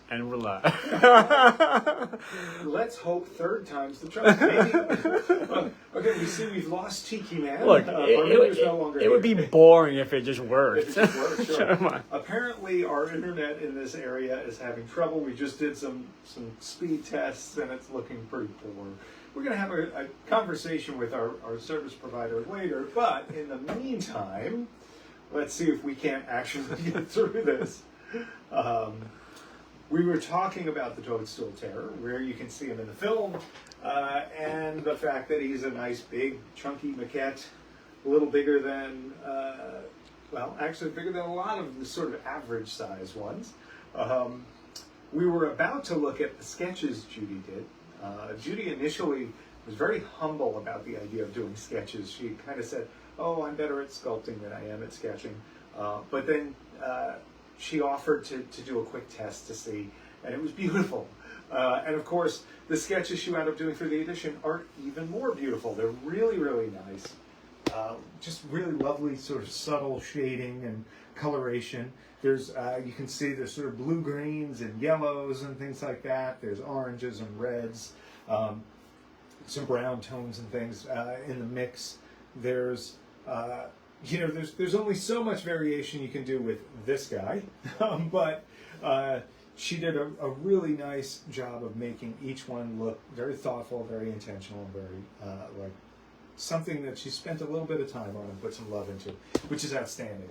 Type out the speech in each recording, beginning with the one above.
And relax. Let's hope third time's the charm. Maybe. Okay, we see we've lost Tiki Man. Look, it would be boring if it just worked. If it just worked, sure. Come on. Apparently, our internet in this area is having trouble. We just did some speed tests, and it's looking pretty poor. We're going to have a conversation with our service provider later, but in the meantime, let's see if we can't actually get through this. We were talking about the Toadstool Terror, where you can see him in the film, and the fact that he's a nice, big, chunky maquette, a little bigger than, well, actually bigger than a lot of the sort of average size ones. We were about to look at the sketches Judy did. Judy initially was very humble about the idea of doing sketches. She kind of said, oh, I'm better at sculpting than I am at sketching. But then she offered to do a quick test to see, and it was beautiful. And of course, the sketches she wound up doing for the edition are even more beautiful. They're really, really nice. Just really lovely sort of subtle shading and coloration. There's, you can see there's sort of blue greens and yellows and things like that. There's oranges and reds, some brown tones and things in the mix. There's you know, there's only so much variation you can do with this guy, but she did a really nice job of making each one look very thoughtful, very intentional, and very like something that she spent a little bit of time on and put some love into, which is outstanding.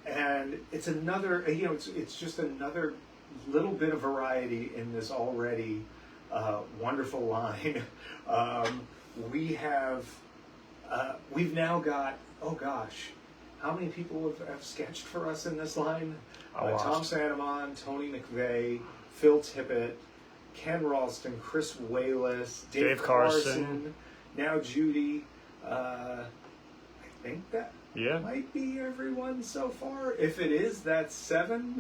And it's another, you know, it's just another little bit of variety in this already wonderful line. We've now got, oh gosh, how many people have sketched for us in this line? Tom Santamon, Tony McVeigh, Phil Tippett, Ken Ralston, Chris Wayless, Dave Carson, now Judy. I think that might be everyone so far. If it is, that's 7.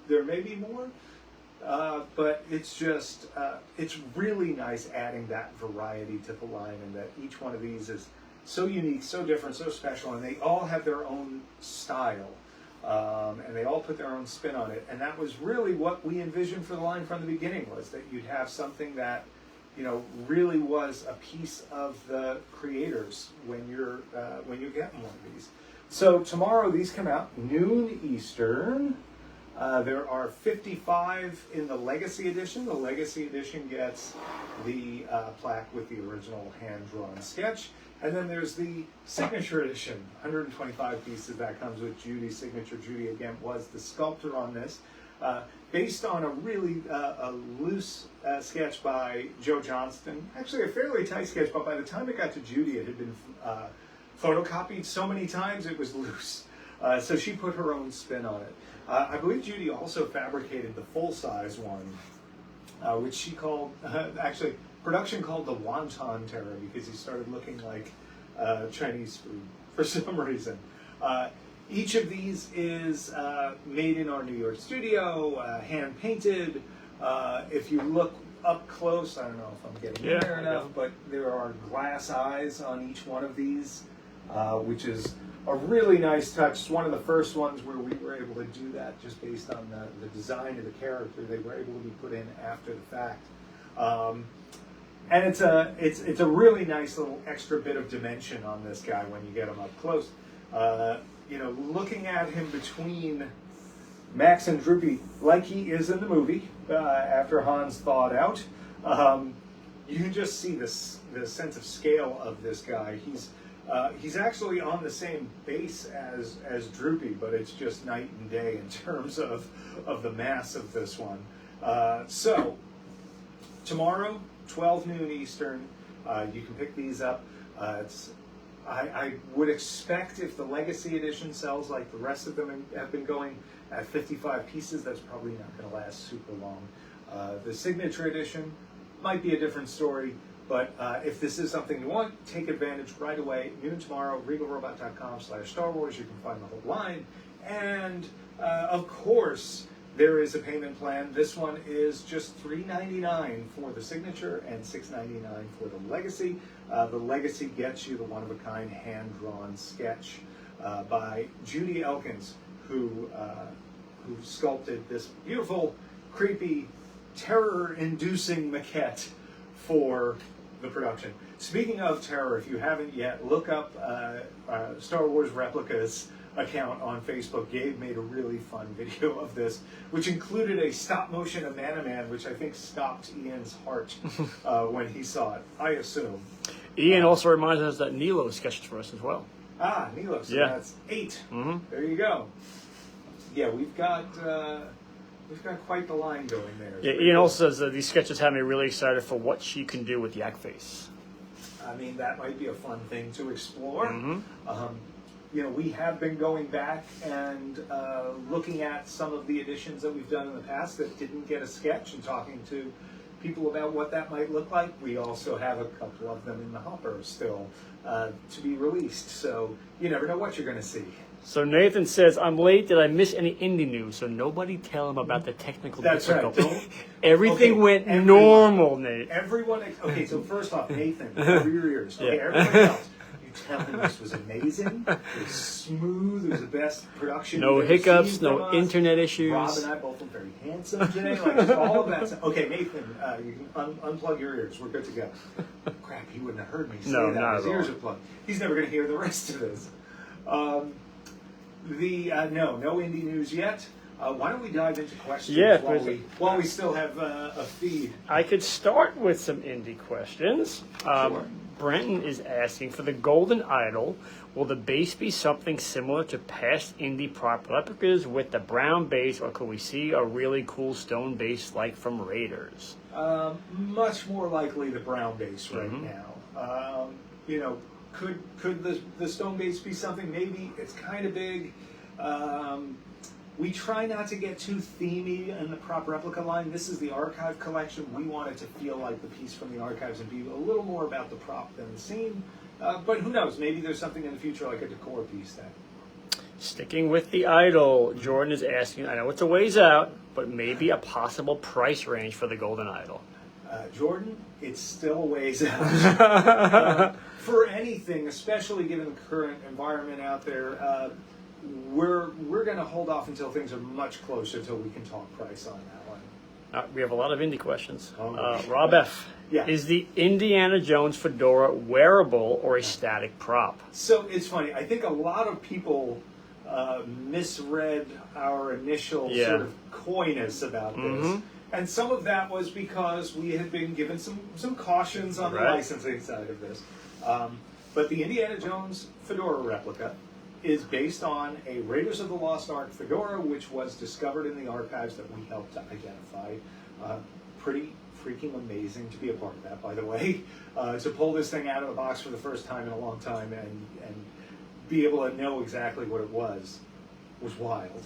There may be more. But it's just, it's really nice adding that variety to the line, and that each one of these is so unique, so different, so special, and they all have their own style, and they all put their own spin on it. And that was really what we envisioned for the line from the beginning, was that you'd have something that, you know, really was a piece of the creators when you're getting one of these. So tomorrow these come out noon Eastern. There are 55 in the Legacy Edition. The Legacy Edition gets the plaque with the original hand-drawn sketch. And then there's the Signature Edition, 125 pieces. That comes with Judy's signature. Judy, again, was the sculptor on this. Based on a really loose sketch by Joe Johnston. Actually, a fairly tight sketch, but by the time it got to Judy, it had been photocopied so many times it was loose. So she put her own spin on it. I believe Judy also fabricated the full-size one, which she called, actually, production called the Wonton Terror, because he started looking like Chinese food for some reason. Each of these is made in our New York studio, hand-painted. If you look up close, I don't know if I'm getting in there enough, but there are glass eyes on each one of these, which is a really nice touch. It's one of the first ones where we were able to do that just based on the design of the character. They were able to be put in after the fact. And it's a really nice little extra bit of dimension on this guy when you get him up close. You know, looking at him between Max and Droopy, like he is in the movie, after Hans thawed out, you can just see the sense of scale of this guy. He's actually on the same base as Droopy, but it's just night and day in terms of the mass of this one. So tomorrow, 12 noon Eastern, you can pick these up. I would expect, if the Legacy Edition sells like the rest of them have been going at 55 pieces, that's probably not going to last super long. The Signature Edition might be a different story, but if this is something you want, take advantage right away. Noon tomorrow, regalrobot.com/Star Wars. You can find the whole line. And of course, there is a payment plan. This one is just $3.99 for the Signature and $6.99 for the Legacy. The Legacy gets you the one-of-a-kind hand-drawn sketch by Judy Elkins, who who sculpted this beautiful, creepy, terror-inducing maquette for the production. Speaking of terror, if you haven't yet, look up Star Wars Replicas account on Facebook. Gabe made a really fun video of this, which included a stop motion of Man, which I think stopped Ian's heart when he saw it, I assume. Ian also reminds us that Nilo sketched for us as well. Ah, Nilo, so yeah. That's 8. Mm-hmm. There you go. Yeah, we've got quite the line going there. Yeah, Ian also says that these sketches have me really excited for what she can do with Yak Face. I mean, that might be a fun thing to explore. Mm-hmm. You know, we have been going back and looking at some of the editions that we've done in the past that didn't get a sketch and talking to people about what that might look like. We also have a couple of them in the hopper still to be released, so you never know what you're going to see. So Nathan says, I'm late. Did I miss any indie news? So nobody tell him about the technical difficulty. Right. Everything went normal, Nate. Everyone, okay, so first off, Nathan, cover your ears. Okay, Yeah. everybody else. Tell him this was amazing. It was smooth. It was the best production. No you've ever hiccups, seen no from us. internet issues. Rob and I both look very handsome today. Like just all of that stuff. Okay, Nathan, you can unplug your ears. We're good to go. Crap, he wouldn't have heard me say No, that. not His at all. ears are plugged. He's never going to hear the rest of this. No indie news yet. Why don't we dive into questions while we still have a feed? I could start with some indie questions. Sure. Brenton is asking, for the Golden Idol, will the base be something similar to past indie prop replicas with the brown base, or could we see a really cool stone base like from Raiders? Much more likely the brown base right now. You know, could the stone base be something? Maybe. It's kind of big. We try not to get too themey in the prop replica line. This is the archive collection. We want it to feel like the piece from the archives and be a little more about the prop than the scene. But who knows? Maybe there's something in the future like a decor piece that. Sticking with the Idol, Jordan is asking, I know it's a ways out, but maybe a possible price range for the Golden Idol. Jordan, it's still a ways out. For anything, especially given the current environment out there, we're going to hold off until things are much closer till we can talk price on that one. We have a lot of indie questions. Oh. Rob F. Yeah. Is the Indiana Jones fedora wearable or a static prop? So it's funny. I think a lot of people misread our initial sort of coyness about this. And some of that was because we had been given some cautions on the licensing side of this. But the Indiana Jones fedora replica is based on a Raiders of the Lost Ark fedora, which was discovered in the archives that we helped to identify. Pretty freaking amazing to be a part of that, by the way. To pull this thing out of the box for the first time in a long time and be able to know exactly what it was wild.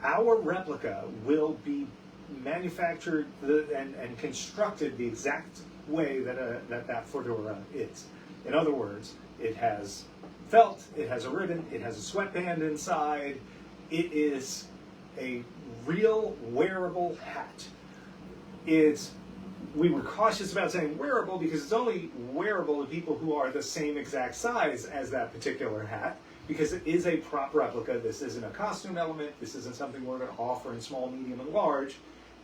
Our replica will be manufactured and constructed the exact way that fedora is. In other words, it has felt, it has a ribbon, it has a sweatband inside. It is a real wearable hat. We were cautious about saying wearable because it's only wearable to people who are the same exact size as that particular hat, because it is a prop replica. This isn't a costume element. This isn't something we're going to offer in small, medium, and large.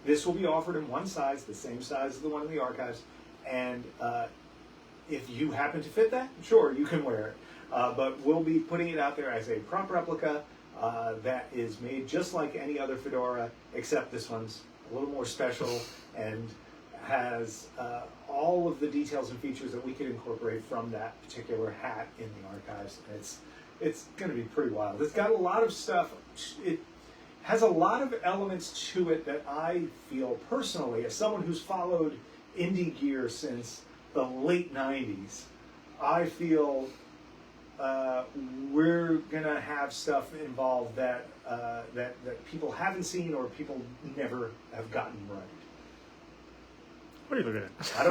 This will be offered in one size, the same size as the one in the archives. And if you happen to fit that, sure, you can wear it. But we'll be putting it out there as a prop replica that is made just like any other fedora, except this one's a little more special and has all of the details and features that we could incorporate from that particular hat in the archives. It's going to be pretty wild. It's got a lot of stuff. It has a lot of elements to it that I feel personally, as someone who's followed indie gear since the late 90s, I feel we're gonna have stuff involved that people haven't seen or people never have gotten right. What are you looking at? I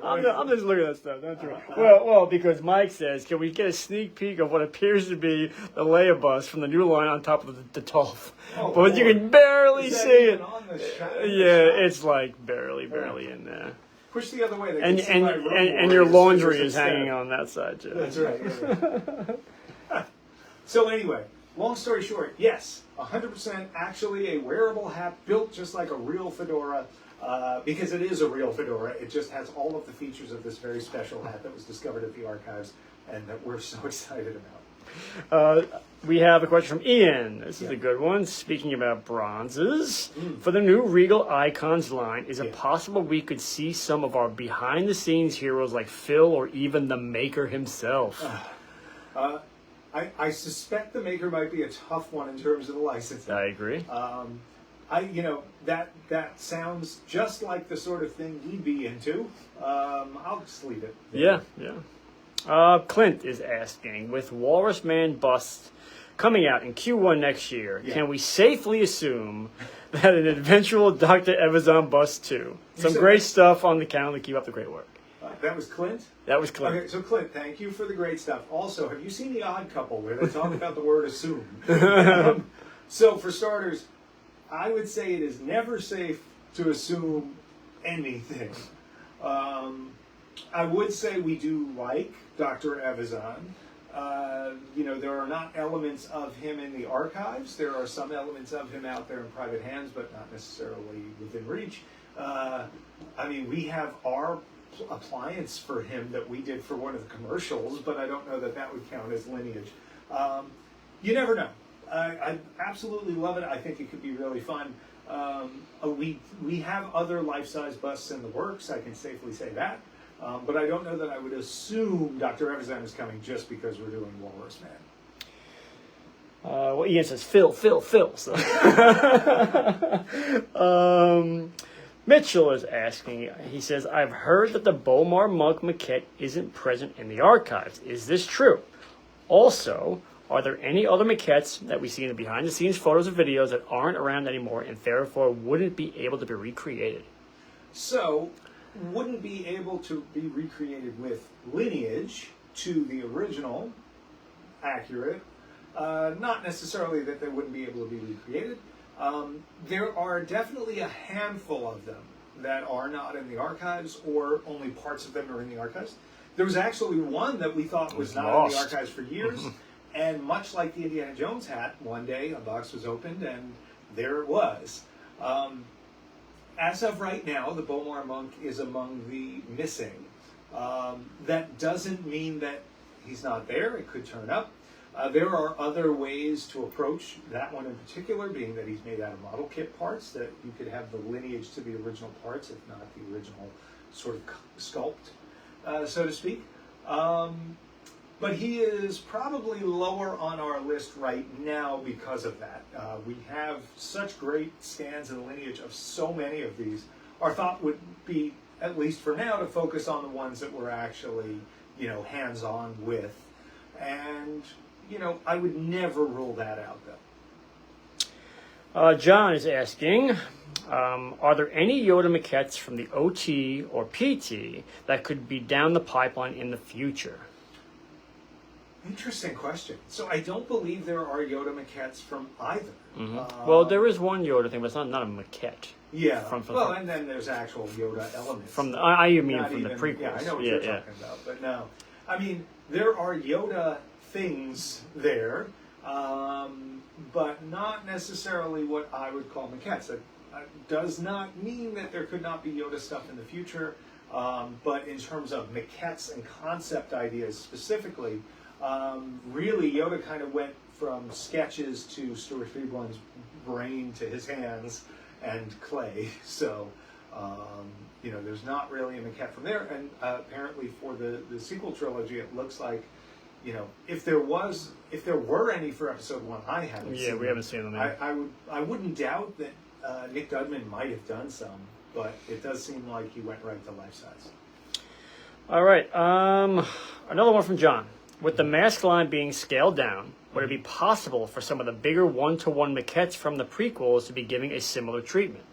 don't know. I'm just looking at stuff. That's right. Well, because Mike says, can we get a sneak peek of what appears to be the Leia bus from the new line on top of the Tolf? Oh, but you can barely is that see even it. on the shot? Yeah, it's like barely in there. Push the other way. They And can see my room and your warriors laundry just is instead. hanging on that side too. That's right. Yeah. So anyway, long story short, yes, 100% actually a wearable hat built just like a real fedora, because it is a real fedora. It just has all of the features of this very special hat that was discovered at the archives and that we're so excited about. We have a question from Ian. This is a good one. Speaking about bronzes, for the new Regal Icons line, is it possible we could see some of our behind-the-scenes heroes like Phil or even the Maker himself? I suspect the Maker might be a tough one in terms of the licensing. I agree. That sounds just like the sort of thing he'd be into. I'll just leave it. Yeah. Clint is asking, with Walrus Man bust coming out in Q1 next year, can we safely assume that an eventual Dr. Evazan bust too? Some great stuff on the calendar. Keep up the great work. That was Clint? That was Clint. Okay, so Clint, thank you for the great stuff. Also, have you seen The Odd Couple where they talk about the word assume? So for starters, I would say it is never safe to assume anything. I would say we do like Dr. Evazan. There are not elements of him in the archives. There are some elements of him out there in private hands, but not necessarily within reach. We have our appliance for him that we did for one of the commercials, but I don't know that that would count as lineage. You never know. I absolutely love it. I think it could be really fun. We have other life-size busts in the works. I can safely say that. But I don't know that I would assume Dr. Evazan is coming just because we're doing Walrus Man. Well, Ian says, Phil. So. Mitchell is asking, he says, I've heard that the Bomar Monk maquette isn't present in the archives. Is this true? Also, are there any other maquettes that we see in the behind-the-scenes photos or videos that aren't around anymore and therefore wouldn't be able to be recreated? So, wouldn't be able to be recreated with lineage to the original, accurate. Not necessarily that they wouldn't be able to be recreated. There are definitely a handful of them that are not in the archives, or only parts of them are in the archives. There was actually one that we thought was not in the archives for years, and much like the Indiana Jones hat, one day a box was opened and there it was. As of right now, the Bomar Monk is among the missing. That doesn't mean that he's not there. It could turn up. There are other ways to approach that one in particular, being that he's made out of model kit parts, that you could have the lineage to the original parts, if not the original sort of sculpt, so to speak. But he is probably lower on our list right now because of that. We have such great scans and lineage of so many of these. Our thought would be, at least for now, to focus on the ones that we're actually, hands-on with. And, I would never rule that out, though. John is asking, are there any Yoda maquettes from the OT or PT that could be down the pipeline in the future? Interesting question. So I don't believe there are Yoda maquettes from either. Well, there is one Yoda thing, but it's not a maquette. Yeah. And then there's actual Yoda elements. From the prequels. Yeah, I know what you're talking about. But no, there are Yoda things there, but not necessarily what I would call maquettes. That does not mean that there could not be Yoda stuff in the future. But in terms of maquettes and concept ideas specifically, really Yoda kind of went from sketches to Stuart Friedland's brain to his hands and clay. So, there's not really a maquette from there. And apparently for the sequel trilogy, it looks like, if there were any for episode 1, I haven't seen them. We haven't seen them yet. I wouldn't doubt that Nick Dudman might have done some, but it does seem like he went right to life size. All right. Another one from John. With the mask line being scaled down, would it be possible for some of the bigger one-to-one maquettes from the prequels to be giving a similar treatment?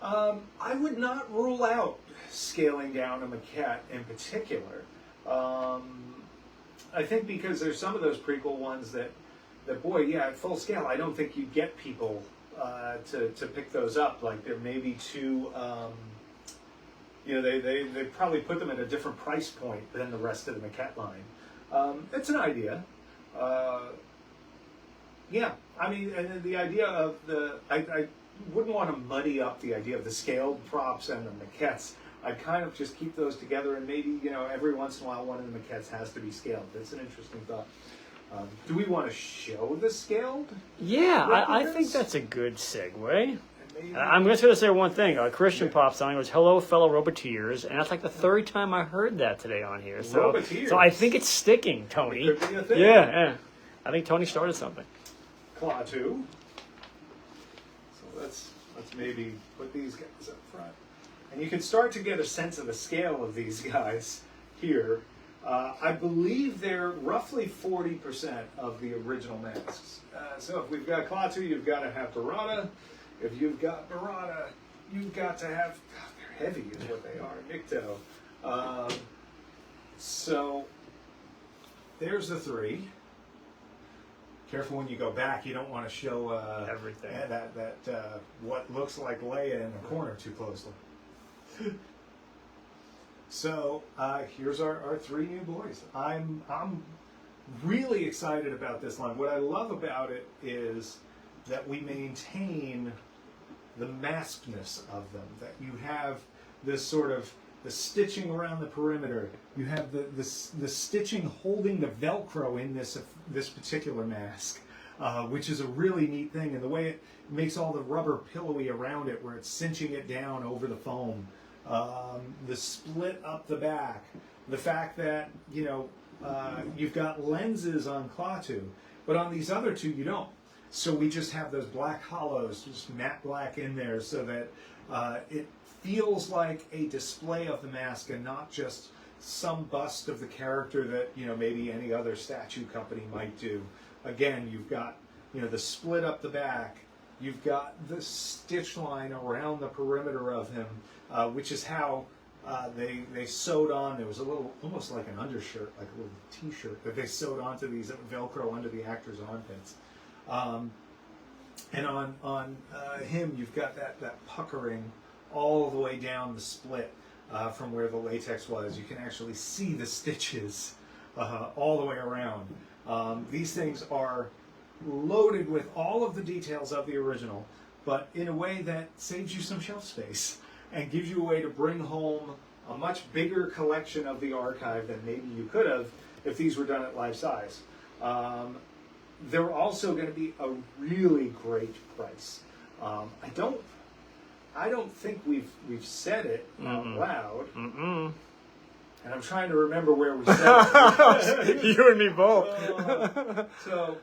I would not rule out scaling down a maquette in particular. I think because there's some of those prequel ones that at full scale, I don't think you'd get people to pick those up. Like there may be two, they probably put them at a different price point than the rest of the maquette line. It's an idea. Yeah, I mean, and then the idea of I wouldn't want to muddy up the idea of the scaled props and the maquettes. I'd kind of just keep those together, and maybe, every once in a while one of the maquettes has to be scaled. That's an interesting thought. Do we want to show the scaled? Yeah, I replicas? think that's a good segue. Maybe. I'm just going to say one thing. Christian popped something. It was "Hello, fellow Roboteers," and that's like the third time I heard that today on here. So, Roboteers. so I think it's sticking, Tony. It could be a thing. Yeah. I think Tony started something. Claw 2. So let's maybe put these guys up front. And you can start to get a sense of the scale of these guys here. I believe they're roughly 40% of the original masks. So if we've got Claw 2, you've got to have Barada. If you've got Barada, you've got to have, God, they're heavy is what they are, Nikto. So there's the 3. Careful when you go back, you don't want to show Everything. that what looks like Leia in the corner too closely. So here's our 3 new boys. I'm really excited about this line. What I love about it is that we maintain the maskedness of them. That you have this sort of the stitching around the perimeter. You have the stitching holding the Velcro in this particular mask, which is a really neat thing. And the way it makes all the rubber pillowy around it, where it's cinching it down over the foam. The split up the back, the fact that you've got lenses on Claw 2, but on these other 2 you don't. So we just have those black hollows, just matte black in there, so that it feels like a display of the mask and not just some bust of the character that maybe any other statue company might do. Again, you've got the split up the back. You've got the stitch line around the perimeter of him, which is how they sewed on. There was a little, almost like an undershirt, like a little T-shirt that they sewed onto these Velcro under the actor's armpits. And on him, you've got that puckering all the way down the split from where the latex was. You can actually see the stitches all the way around. These things are loaded with all of the details of the original, but in a way that saves you some shelf space and gives you a way to bring home a much bigger collection of the archive than maybe you could have if these were done at life size. They're also going to be a really great price. I don't think we've said it out loud. And I'm trying to remember where we said it. You and me both. So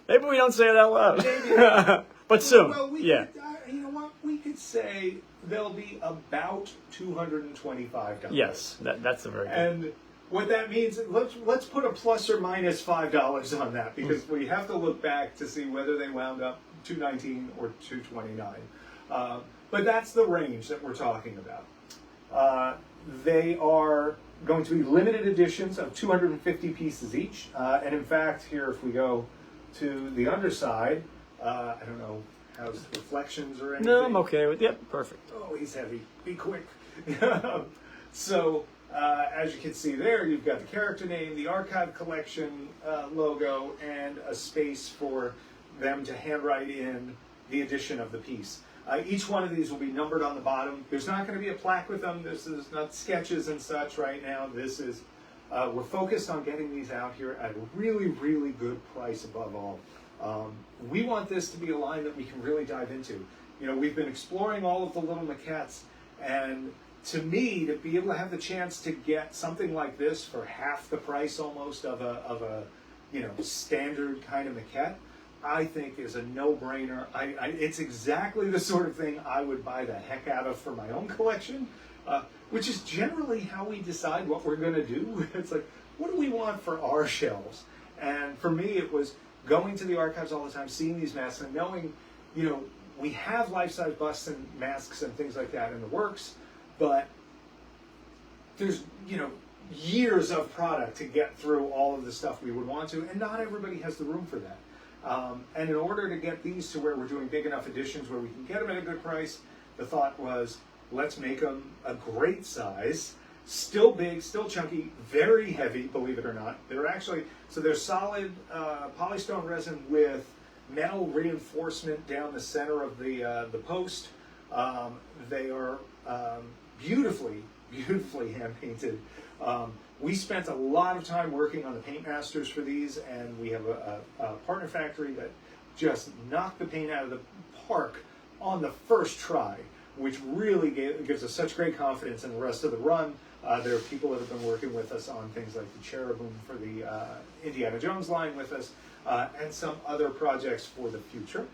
maybe we don't say it out loud. But soon. Well, yeah. You know what? We could say they'll be about $225. Yes, that's a very good. And what that means, let's put a plus or minus $5 on that, because we have to look back to see whether they wound up $219 or $229. But that's the range that we're talking about. They are going to be limited editions of 250 pieces each. And in fact, here, if we go to the underside, I don't know, how's reflections or anything? No, I'm okay with it. Yep, perfect. Oh, he's heavy. Be quick. So, as you can see there, you've got the character name, the archive collection logo, and a space for them to handwrite in the edition of the piece. Each one of these will be numbered on the bottom. There's not going to be a plaque with them. This is not sketches and such right now. This is, we're focused on getting these out here at a really, really good price above all. We want this to be a line that we can really dive into. We've been exploring all of the little maquettes, and to me, to be able to have the chance to get something like this for half the price almost of a standard kind of maquette, I think is a no-brainer. It's exactly the sort of thing I would buy the heck out of for my own collection, which is generally how we decide what we're going to do. It's like, what do we want for our shelves? And for me, it was going to the archives all the time, seeing these masks, and knowing, we have life-size busts and masks and things like that in the works, but there's, years of product to get through all of the stuff we would want to, and not everybody has the room for that. And in order to get these to where we're doing big enough editions where we can get them at a good price, the thought was, let's make them a great size, still big, still chunky, very heavy, believe it or not. They're actually, so they're solid polystone resin with metal reinforcement down the center of the post. They are beautifully hand painted. We spent a lot of time working on the paint masters for these, and we have a partner factory that just knocked the paint out of the park on the first try, which really gives us such great confidence in the rest of the run. There are people that have been working with us on things like the Cherubim for the Indiana Jones line with us, and some other projects for the future.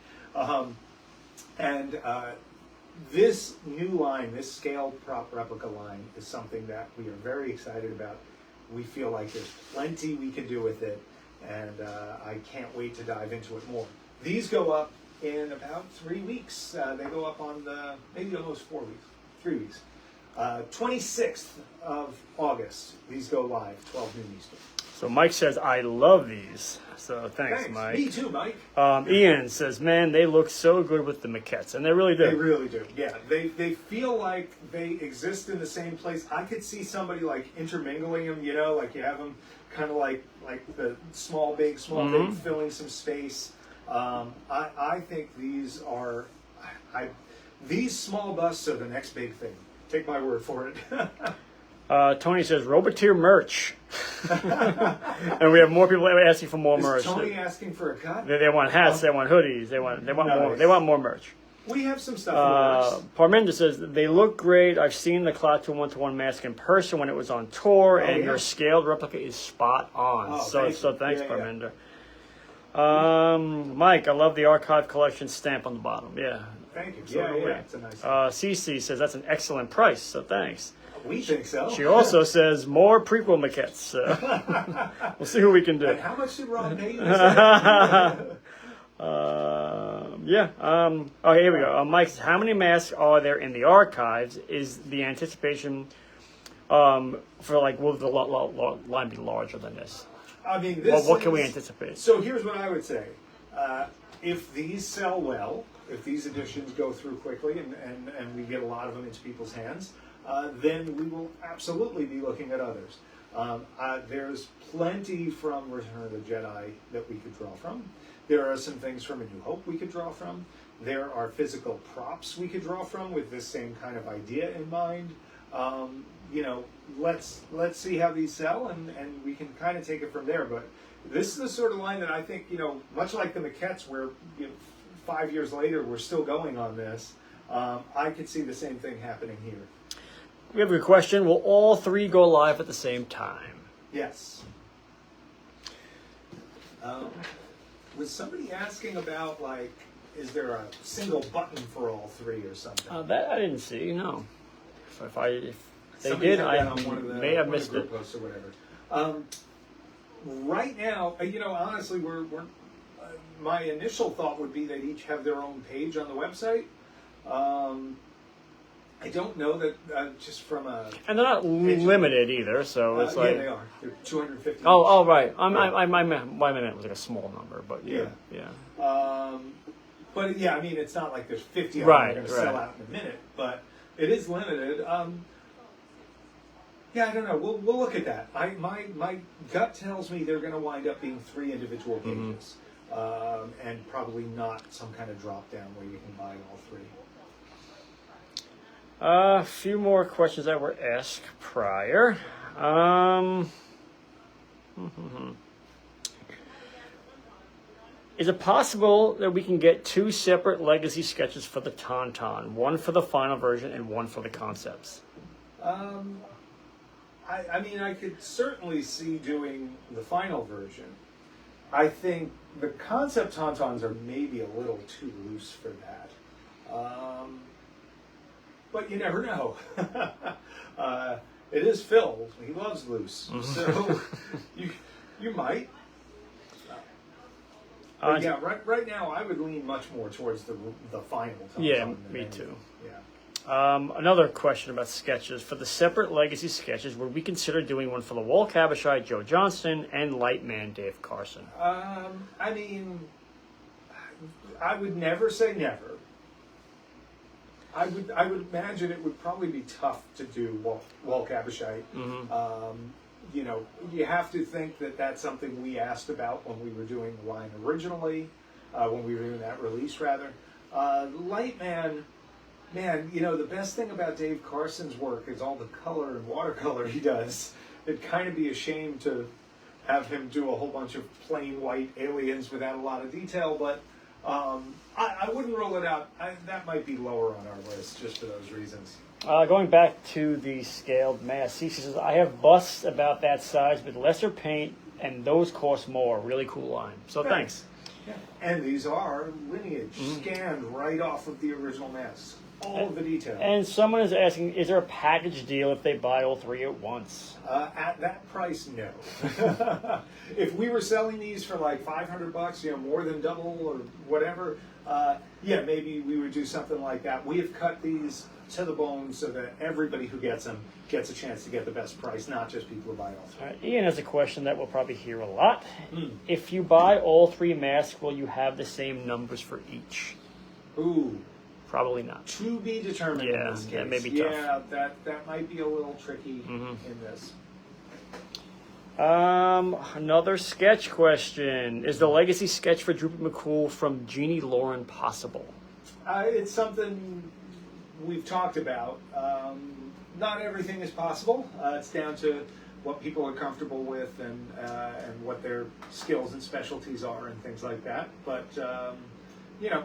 This new line, this scale prop replica line, is something that we are very excited about. We feel like there's plenty we can do with it, and I can't wait to dive into it more. These go up in about 3 weeks. They go up on maybe almost 4 weeks, 3 weeks. 26th of August, these go live, 12 noon Eastern. So Mike says, I love these. So thanks, Mike. Me too, Mike. Ian says, man, they look so good with the maquettes. And they really do. They really do, yeah. They feel like they exist in the same place. I could see somebody like intermingling them, you know, like you have them kind of like the small, big, filling some space. I think these are, these small busts are the next big thing. Take my word for it. Tony says, Roboteer merch. And we have more people asking for more merch. Is Tony asking for a cut? They want hats, they want hoodies, they want more. They want more merch. We have some stuff. Parminda says, they look great. I've seen the Klaatu 1-to-1 mask in person when it was on tour, and your scaled replica is spot on. So thanks, Parminda. Mike, I love the archive collection stamp on the bottom. Yeah. Thank you. It's a nice Cece says that's an excellent price, so thanks. We think so. She also says more prequel maquettes. We'll see who we can do. And how much did Ron pay you? Okay, here we go. Mike says, how many masks are there in the archives? Is the anticipation for like, will the line be larger than this? I mean, what can we anticipate? So here's what I would say. If these sell well, if these editions go through quickly and we get a lot of them into people's hands, then we will absolutely be looking at others. There's plenty from Return of the Jedi that we could draw from. There are some things from A New Hope we could draw from. There are physical props we could draw from with this same kind of idea in mind. You know, let's see how these sell, and we can kind of take it from there. But this is the sort of line that I think, you know, much like the maquettes, where 5 years later we're still going on this. I could see the same thing happening here. We have a question. Will all three go live at the same time? Yes. Was somebody asking about, like, is there a single button for all three or something? That I didn't see. No. If they Somebody did, had I that on one of the, may have one of missed the it. group posts or whatever. Right now, you know, honestly, we're my initial thought would be they'd each have their own page on the website. I don't know that just from a... And they're not limited either, so it's like... Yeah, they are. They're 250. Oh, right. I meant it was like a small number, but yeah. But yeah, I mean, it's not like there's 50 of them Right, that are going to sell out in a minute, but it is limited. Yeah, I don't know. We'll look at that. My gut tells me they're going to wind up being 3 individual pages, and probably not some kind of drop down where you can buy all 3. A few more questions that were asked prior. Is it possible that we can get 2 separate legacy sketches for the Tauntaun? One for the final version and one for the concepts? I mean, I could certainly see doing the final version. I think the concept Tauntauns are maybe a little too loose for that. But you never know. It is Phil. He loves loose. So you might. Yeah, right now I would lean much more towards the final Tauntaun. Yeah, me too. Yeah. Another question about sketches. For the separate legacy sketches, would we consider doing one for the Walt Cabashai, Joe Johnston, and Lightman Dave Carson? I mean, I would never say never. I would imagine it would probably be tough to do Walt Cabashai. You know, you have to think that that's something we asked about when we were doing the line originally. when we were doing that release, rather. Lightman, man, you know, the best thing about Dave Carson's work is all the color and watercolor he does. It'd kind of be a shame to have him do a whole bunch of plain white aliens without a lot of detail, but I wouldn't rule it out. That might be lower on our list just for those reasons. Going back to the scaled mask, he says, I have busts about that size with lesser paint, and those cost more. Really cool line. So thanks. Yeah. And these are lineage, scanned right off of the original masks. All of the detail. And someone is asking, is there a package deal if they buy all three at once? At that price, no. If we were selling these for like $500, you know, more than double or whatever, yeah, maybe we would do something like that. We have cut these to the bone so that everybody who gets them gets a chance to get the best price, not just people who buy all three. All right, Ian has a question that we'll probably hear a lot. If you buy all three masks, will you have the same numbers for each? Ooh. Probably not. To be determined in this case. That may be tough. Yeah, that might be a little tricky in this. Another sketch question. Is the legacy sketch for Droopy McCool from Jeannie Lauren possible? It's something we've talked about. Not everything is possible. It's down to what people are comfortable with and what their skills and specialties are and things like that. But, you know,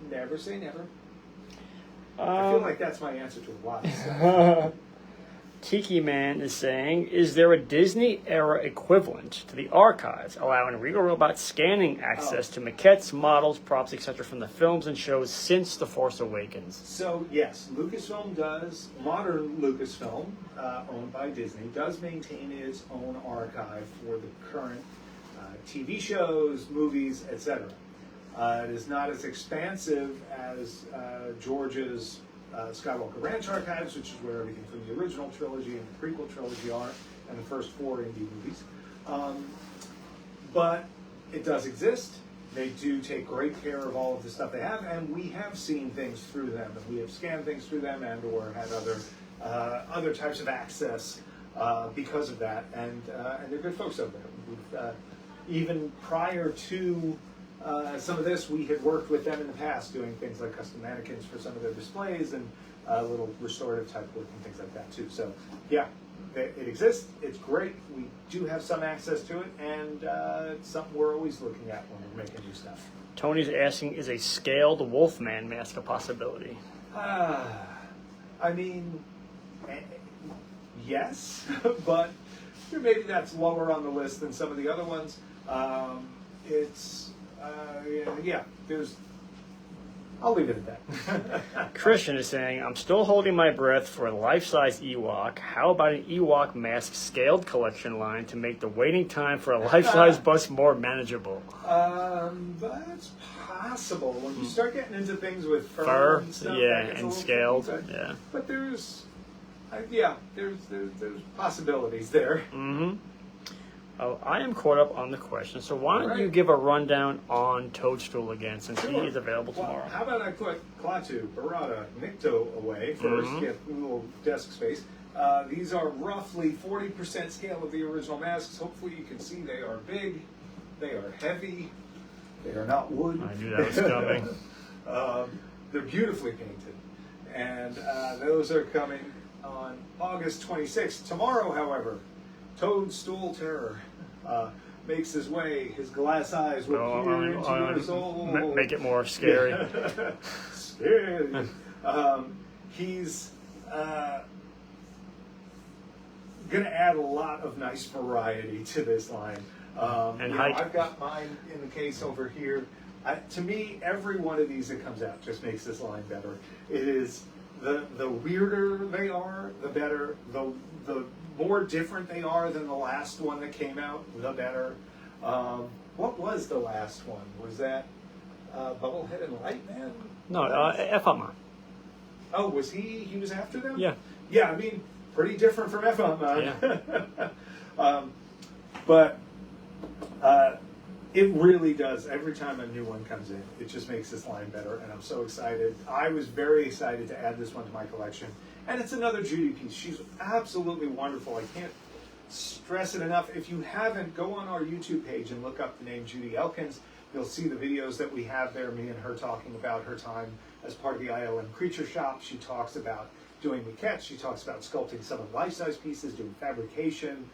never say never. I feel like that's my answer to a lot of stuff. Tiki Man is saying, is there a Disney era equivalent to the archives, allowing Regal Robot scanning access to maquettes, models, props, etc. from the films and shows since The Force Awakens? So yes, Lucasfilm does, modern Lucasfilm, owned by Disney, does maintain its own archive for the current TV shows, movies, etc. It is not as expansive as George's Skywalker Ranch archives, which is where everything from the original trilogy and the prequel trilogy are, and the first 4 indie movies. But it does exist. They do take great care of all of the stuff they have, and we have seen things through them, and we have scanned things through them, and or had other types of access because of that. And they're good folks over there. We've, even prior to some of this, we had worked with them in the past doing things like custom mannequins for some of their displays and little restorative type work and things like that too. So yeah, it exists. It's great. We do have some access to it, and it's something we're always looking at when we're making new stuff. Tony's asking, is a scaled Wolfman mask a possibility? I mean, yes, but maybe that's lower on the list than some of the other ones. I'll leave it at that. Christian is saying, I'm still holding my breath for a life-size Ewok. How about an Ewok mask scaled collection line to make the waiting time for a life-size bust more manageable? That's possible. When you start getting into things with Fur, and stuff, and scaled, tricky, yeah. But there's possibilities there. Mm-hmm. Oh, I am caught up on the question, so why don't you Right. give a rundown on Toadstool again, since he is available Well, tomorrow. how about I put Klaatu, Barada, Nikto away first, get a little desk space. These are roughly 40% scale of the original masks. Hopefully you can see they are big, they are heavy, they are not wood. I knew that was coming. They're beautifully painted. And those are coming on August 26th. Tomorrow, however, Toadstool Terror makes his way. His glass eyes will peer into your soul. Make it more scary. Scary. He's going to add a lot of nice variety to this line. And I've got mine in the case over here. To me, every one of these that comes out just makes this line better. It is the weirder they are, the better. The more different they are than the last one that came out, the better. What was the last one? Was that Bubblehead and Lightman? No, F-Up. Oh, was he? He was after them? Yeah. Yeah, I mean, pretty different from F-Up. Yeah. But it really does. Every time a new one comes in, it just makes this line better, and I'm so excited. I was very excited to add this one to my collection. And it's another Judy piece. She's absolutely wonderful. I can't stress it enough. If you haven't, go on our YouTube page and look up the name Judy Elkins. You'll see the videos that we have there, me and her talking about her time as part of the ILM Creature Shop. She talks about doing maquettes. She talks about sculpting some of the life-size pieces, doing fabrication.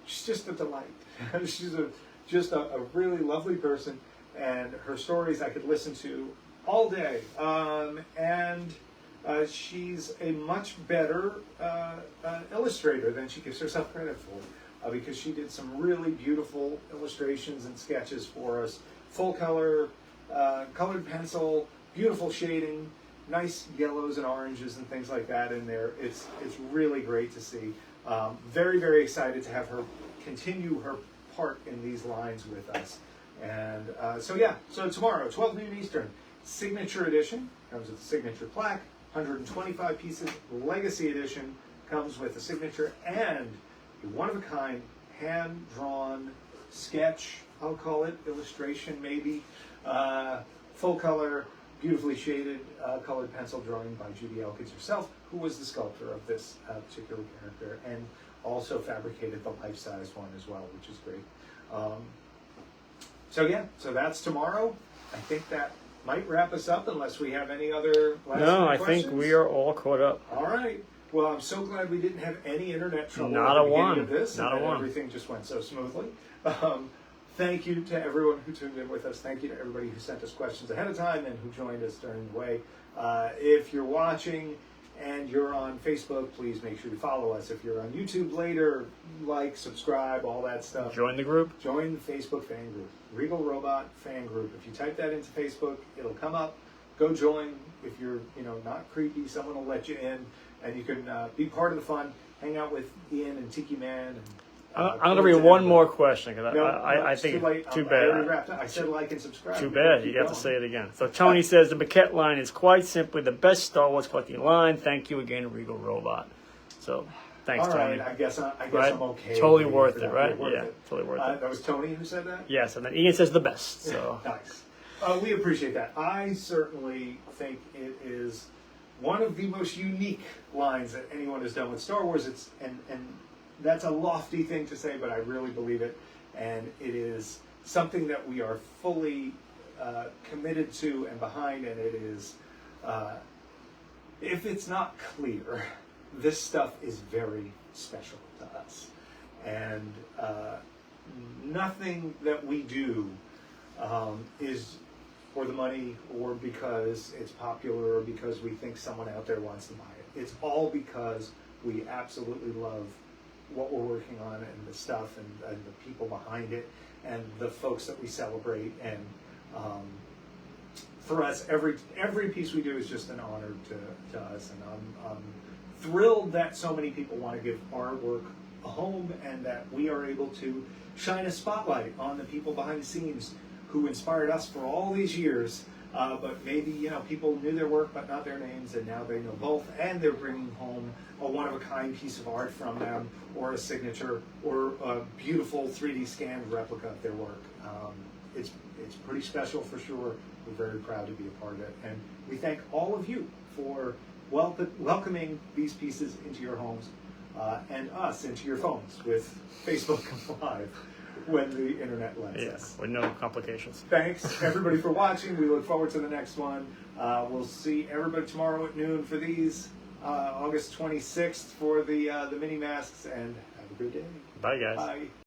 She's just a delight. She's just a really lovely person, and her stories I could listen to all day. She's a much better illustrator than she gives herself credit for, because she did some really beautiful illustrations and sketches for us. Full color, colored pencil, beautiful shading, nice yellows and oranges and things like that in there. It's really great to see. Very, very excited to have her continue her part in these lines with us. And so tomorrow, 12 noon Eastern, Signature Edition comes with the signature plaque. 125 pieces. Legacy Edition comes with a signature and a one-of-a-kind hand-drawn sketch, I'll call it, illustration maybe, full color, beautifully shaded colored pencil drawing by Judy Elkins herself, who was the sculptor of this particular character and also fabricated the life-size one as well, which is great. So that's tomorrow. I think that might wrap us up unless we have any other last I questions. think we are all caught up. All right. Well, I'm so glad we didn't have any internet trouble Not at a the beginning one. of this. Not a one. Everything just went so smoothly. Thank you to everyone who tuned in with us. Thank you to everybody who sent us questions ahead of time and who joined us during the way. If you're watching and you're on Facebook, please make sure to follow us. If you're on YouTube later, like, subscribe, all that stuff. Join the group. Join the Facebook fan group, Regal Robot Fan Group. If you type that into Facebook, it'll come up. Go join. If you're not creepy, someone will let you in, and you can be part of the fun. Hang out with Ian and Tiki Man. And, I'm going to read one more question because I think too late. too I already bad. wrapped up. I said like and subscribe. Too bad. You have to say it again. So Tony says the maquette line is quite simply the best Star Wars collecting line. Thank you again, Regal Robot. So thanks, All right, Tony. I guess Right? I'm okay. Totally with worth for it, that. right? Worth Yeah, it. totally worth it. That was Tony who said that? Yes, and then Ian says the best. So Nice. We appreciate that. I certainly think it is one of the most unique lines that anyone has done with Star Wars. And that's a lofty thing to say, but I really believe it. And it is something that we are fully committed to and behind. And it is, if it's not clear, this stuff is very special to us. And nothing that we do is for the money or because it's popular or because we think someone out there wants to buy it. It's all because we absolutely love what we're working on and the stuff and the people behind it and the folks that we celebrate. And for us, every piece we do is just an honor to us. And I'm thrilled that so many people want to give our work a home and that we are able to shine a spotlight on the people behind the scenes who inspired us for all these years, but maybe people knew their work but not their names, and now they know both, and they're bringing home a one-of-a-kind piece of art from them, or a signature, or a beautiful 3D scanned replica of their work. It's pretty special for sure. We're very proud to be a part of it, and we thank all of you for welcoming these pieces into your homes and us into your phones with Facebook Live. When the internet lets us. with no complications. Thanks, everybody, for watching. We look forward to the next one. We'll see everybody tomorrow at noon for these. August 26th for the mini masks. And have a good day. Bye, guys. Bye.